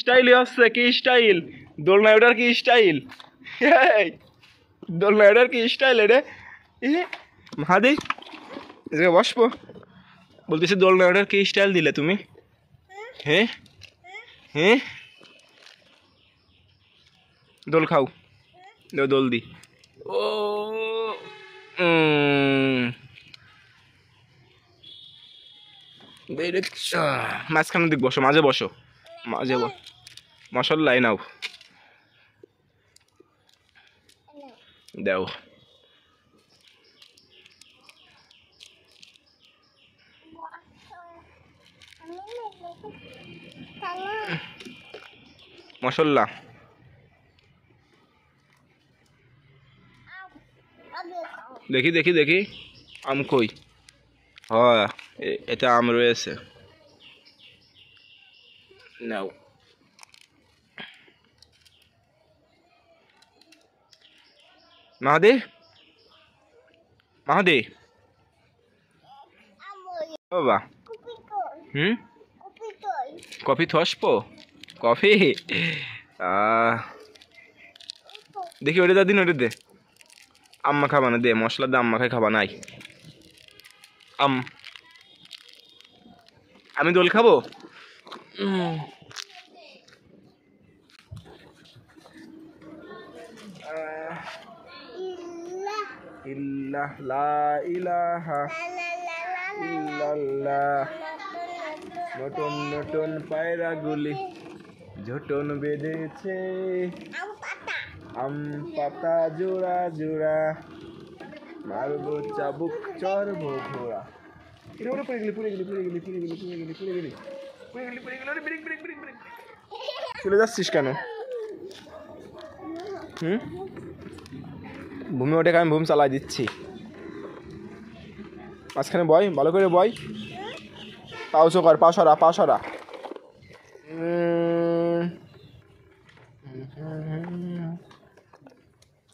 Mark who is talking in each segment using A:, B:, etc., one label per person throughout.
A: স্টাইলই হচ্ছে কি স্টাইল, দোলনায় ওঠার কি স্টাইল, দোলনায় ওঠার কি স্টাইল রে। মাহাদি বসবো বলতেছি, দোলনায় ওঠার কি স্টাইল দিলে তুমি? হ্যাঁ হ্যাঁ, দোল খাও, দোল দি। ও মাঝখানের দিক বসো, মাঝে বসো, মাঝে মশাল্লাই নাও দাও। মশলা দেখি দেখি দেখি, আম কই? হ্যাঁ, এটা আম রয়েছে, নাও। মাহাদি, মাহাদি বাবা, কফি থসবো, কফি দেখি ওটা দা দিন, ওটা দে। আম্মা খাবা না, দে মশলা দে, আম্মা খাই খাবা নাই। আমি দোল খাবো। ইল্লাহ লা ইলাহা ইল্লাল্লাহ, নতুন নতুন পায়রা গুলি ঝুটন বেঁধেছে, আম পাতা জোড়া জোড়া, মারবো চাবুক চড়বো ঘোড়া। চলে যাচ্ছিস কেন? ভূমি ওঠে, আমি ভূমি চালাই দিচ্ছি। মাঝখানে বয়, ভালো করে বয়, পাও চোকার, পা সরা, পা সরা।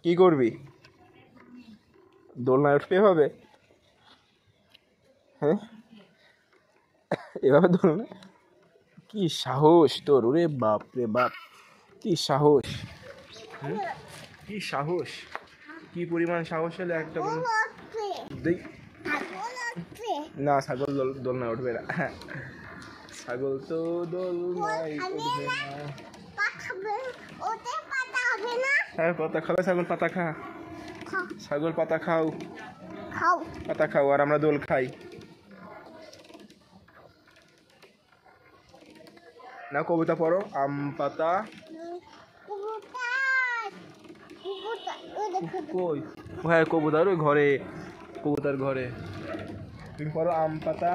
A: কি করবি? দোলনায় উঠবে এভাবে? হ্যাঁ, এভাবে দোলনা? কি সাহস তোর, ওরে বাপ রে বাপ, কি সাহস, কি সাহস, কি পরিমাণ সাহস হলে একটা না, ছাগল দোলনায় উঠবে না, ছাগল তো দোলনায় উঠবে না। হ্যাঁ, পাতা খাবে ছাগল, পাতা খা, ছাগল পাতা খাও, পাতা খাও, আর আমরা দোল খাই না। কবিতা পড়ো, আম পাতা কই? হ্যাঁ, কবুতর ওই ঘরে, কবুতর ঘরে। তুমি পড়ো, আম পাতা।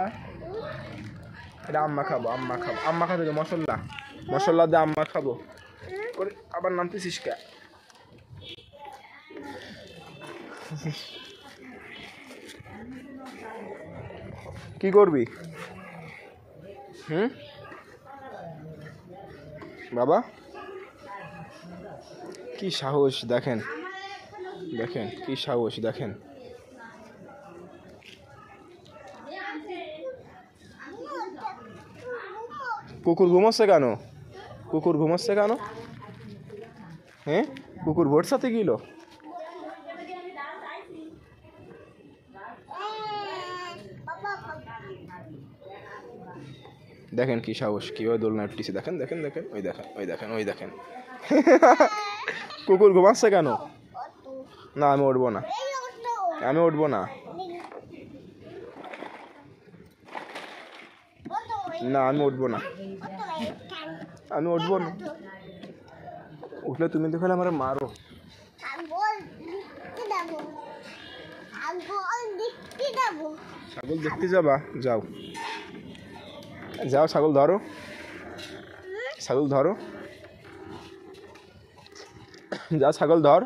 A: এটা আম্মা খাবো, আম্মা খাবো, আম্মা খাবো, মশলা মশলা দিয়ে আম্মা খাবো। আবার নামতেছিস কে? কি করবি? বাবা, কি সাহস দেখেন, দেখেন কি সাহস দেখেন। কুকুর ঘুমাচ্ছে কেন? কুকুর ঘুমাচ্ছে কেন? হ্যাঁ, কুকুর ভোট সাথে গেল। দেখেন কি সাহস, কিভাবে দোলনা উঠতেছে, দেখেন দেখেন দেখেন, ওই দেখেন ওই দেখেন ওই দেখেন। কুকুর ঘুমাচ্ছে কেন? না, আমি উঠবো না, আমি উঠবো না, না আমি উঠবো না, আমি উঠবো না। উঠলে তুমি তো খেলে আমার মারো। ছাগল দেখতে যাবা? যাও যাও, ছাগল ধরো, ছাগল ধরো, যা ছাগল ধর।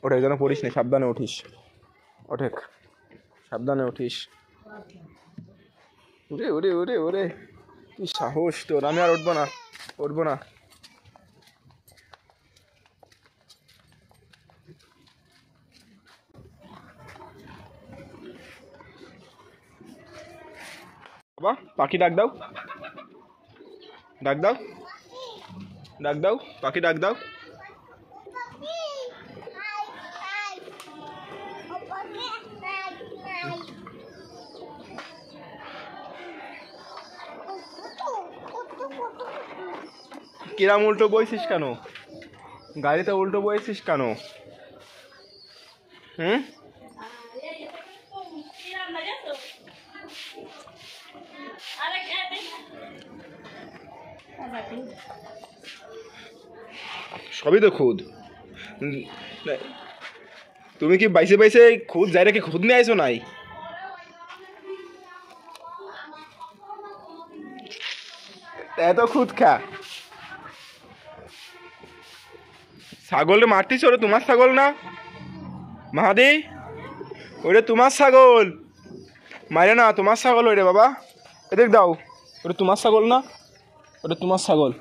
A: ওঠে যেন পড়িস না, সাবধানে উঠিস, ওঠে সাবধানে উঠিস। ওরে ওরে ওরে ওরে, কি সাহস তোর! আমি আর উঠবো না, উঠবো না। বাবা পাখি ডাক দাও, ডাক দাও, ডাক দাও, পাখি ডাক দাও। কিরাম উল্টো বইছিস কেন? গাড়িতে উল্টো বইছিস কেন? হুম? সবই তো খুদ। তুমি কি বাইসে বাইসে খুদ যাই রেখে খুদ নিয়ে আইছো নাই? এত খুদ খা। ছাগল মারতিস? ওরে তোমার ছাগল না মাহাদি, ওরে তোমার ছাগল। মারে না, তোমার ছাগল ওরে বাবা। এদিক দাও, ওরে তোমার ছাগল না, ওরে তোমার ছাগল।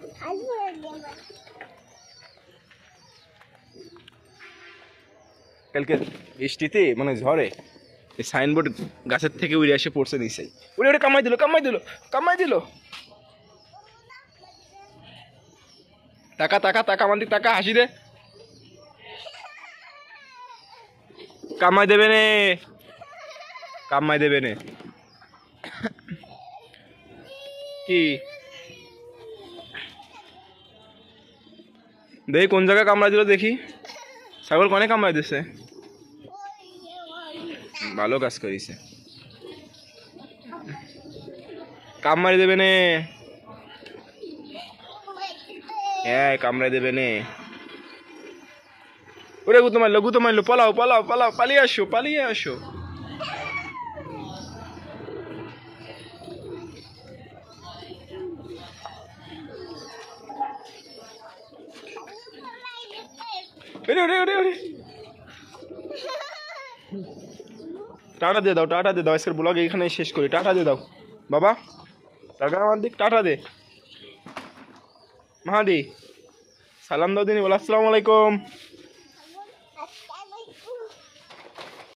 A: কালকে বৃষ্টিতে মানে ঝড়ে এই সাইনবোর্ড গাছের থেকে উড়ে এসে পড়ছে নিচে। উড়ে উড়ে কামাই দিল, কামাই দিল, কামাই দিল। টাকা টাকা টাকা, আমার দিক টাকা, হাসি দে। কামাই দেবে নে, কামাই দেবে নে। কি দেখি কোন জায়গায় কামড়াই দিল দেখি। ছাগল কনে কামড়াই দিছে? ভালো কাজ করিছে। কামড়াই দেবে নে, হ্যাঁ কামড়াই দেবে নে। ওরে গুতো মারলো, গুতো মারলো, পালাও পালাও পালাও, পালিয়ে আসো, পালিয়ে আসো। টাটা দিয়ে দাও, টাটা দিয়ে দাও। আজকের ব্লগ এখানে শেষ করি। টাটা দিয়ে দাও বাবা, টাকা আমার দিক, টাটা দে। মাহাদি সালাম দাও দিনি, বলো আসসালামু আলাইকুম।